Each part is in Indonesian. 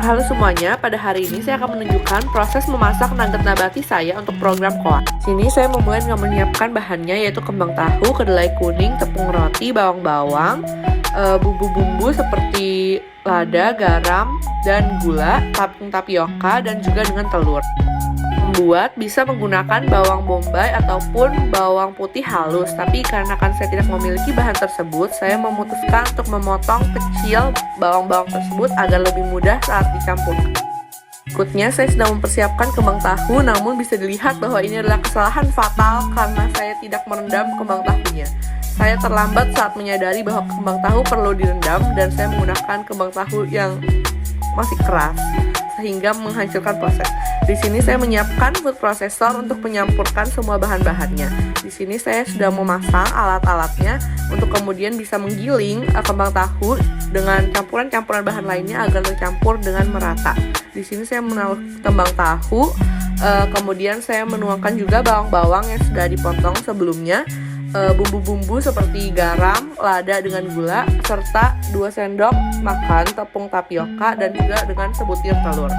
Halo semuanya, pada hari ini saya akan menunjukkan proses memasak nugget nabati saya untuk program KOA. Sini saya memulai dengan menyiapkan bahannya, yaitu kembang tahu, kedelai kuning, tepung roti, bawang-bawang, bumbu-bumbu seperti lada, garam, dan gula, tepung tapioka, dan juga dengan telur. Membuat bisa menggunakan bawang bombay ataupun bawang putih halus, tapi karena saya tidak memiliki bahan tersebut, saya memutuskan untuk memotong kecil bawang-bawang tersebut agar lebih mudah saat dicampur. Berikutnya saya sedang mempersiapkan kembang tahu, namun bisa dilihat bahwa ini adalah kesalahan fatal karena saya tidak merendam kembang tahunya. Saya terlambat saat menyadari bahwa kembang tahu perlu direndam dan saya menggunakan kembang tahu yang masih keras sehingga menghancurkan proses. Di sini saya menyiapkan food processor untuk menyampurkan semua bahan-bahannya. Di sini saya sudah memasang alat-alatnya untuk kemudian bisa menggiling kembang tahu dengan campuran-campuran bahan lainnya agar tercampur dengan merata. Di sini saya menaruh kembang tahu, kemudian saya menuangkan juga bawang-bawang yang sudah dipotong sebelumnya, bumbu-bumbu seperti garam, lada dengan gula, serta 2 sendok makan tepung tapioka dan juga dengan sebutir telur.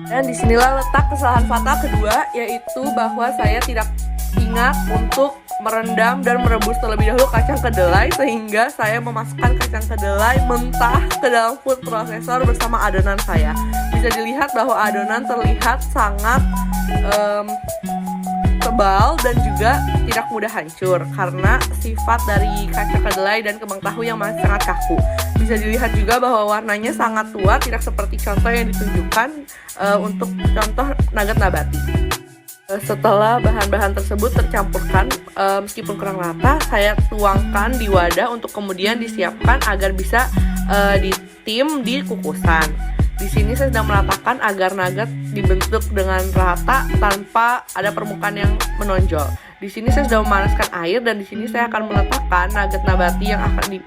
Dan disinilah letak kesalahan fatal kedua, yaitu bahwa saya tidak ingat untuk merendam dan merebus terlebih dahulu kacang kedelai, sehingga saya memasukkan kacang kedelai mentah ke dalam food processor bersama adonan saya. Bisa dilihat bahwa adonan terlihat sangat tebal dan juga tidak mudah hancur karena sifat dari kacang kedelai dan kembang tahu yang masih sangat kaku. Bisa dilihat juga bahwa warnanya sangat tua, tidak seperti contoh yang ditunjukkan untuk contoh nugget nabati. Setelah bahan-bahan tersebut tercampurkan, meskipun kurang rata, saya tuangkan di wadah untuk kemudian disiapkan agar bisa ditim di kukusan. Di sini saya sedang meratakan agar nugget dibentuk dengan rata tanpa ada permukaan yang menonjol. Di sini saya sudah memanaskan air dan di sini saya akan meletakkan nugget nabati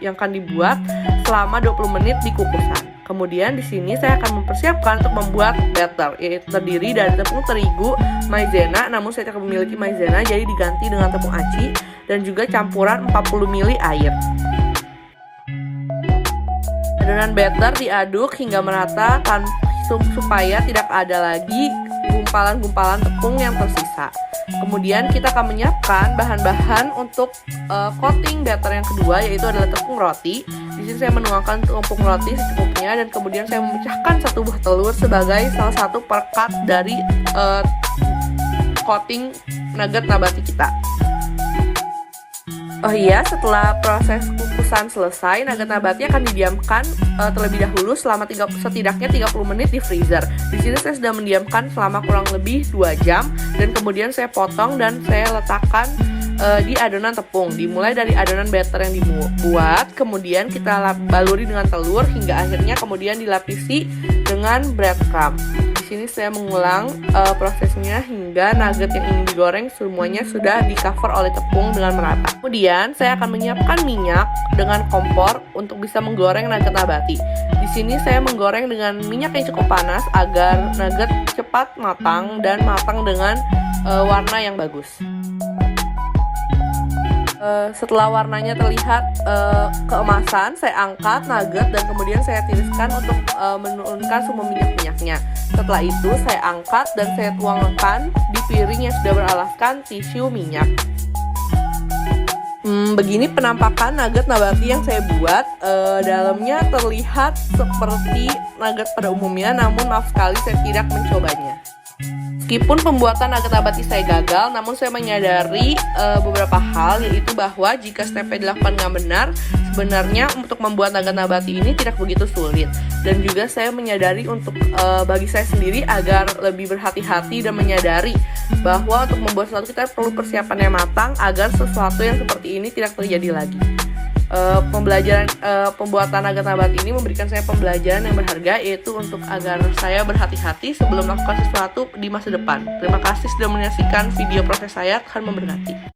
yang akan dibuat selama 20 menit di kukusan. Kemudian di sini saya akan mempersiapkan untuk membuat batter, yaitu terdiri dari tepung terigu, maizena, namun saya tidak memiliki maizena jadi diganti dengan tepung aci dan juga campuran 40 ml air. Adonan batter diaduk hingga merata supaya tidak ada lagi gumpalan-gumpalan tepung yang tersisa. Kemudian kita akan menyiapkan bahan-bahan untuk coating batter yang kedua, yaitu adalah tepung roti. Di sini saya menuangkan tepung roti secukupnya dan kemudian saya memecahkan 1 buah telur sebagai salah satu perekat dari coating nugget nabati kita. Oh iya, setelah proses kukusan selesai, nugget nabati akan didiamkan terlebih dahulu selama setidaknya 30 menit di freezer. Di sini saya sudah mendiamkan selama kurang lebih 2 jam dan kemudian saya potong dan saya letakkan di adonan tepung. Dimulai dari adonan batter yang dibuat, kemudian kita baluri dengan telur hingga akhirnya kemudian dilapisi dengan breadcrumb. Di sini saya mengulang prosesnya hingga nugget yang ingin digoreng semuanya sudah di cover oleh tepung dengan merata. Kemudian saya akan menyiapkan minyak dengan kompor untuk bisa menggoreng nugget nabati. Di sini saya menggoreng dengan minyak yang cukup panas agar nugget cepat matang dan matang dengan warna yang bagus. Setelah warnanya terlihat keemasan, saya angkat nugget dan kemudian saya tiriskan untuk menurunkan semua minyak-minyaknya. Setelah itu saya angkat dan saya tuangkan di piring yang sudah beralaskan tisu minyak. Begini penampakan nugget nabati yang saya buat. Dalamnya terlihat seperti nugget pada umumnya, namun maaf sekali saya tidak mencobanya. Meskipun pembuatan nugget nabati saya gagal, namun saya menyadari beberapa hal, yaitu bahwa jika stepnya dilakukan dengan benar, sebenarnya untuk membuat nugget nabati ini tidak begitu sulit. Dan juga saya menyadari untuk bagi saya sendiri agar lebih berhati-hati dan menyadari bahwa untuk membuat sesuatu kita perlu persiapan yang matang agar sesuatu yang seperti ini tidak terjadi lagi. Pembuatan nugget nabati ini memberikan saya pembelajaran yang berharga, yaitu untuk agar saya berhati-hati sebelum melakukan sesuatu di masa depan. Terima kasih sudah menyaksikan video proses saya. Tuhan memberkati.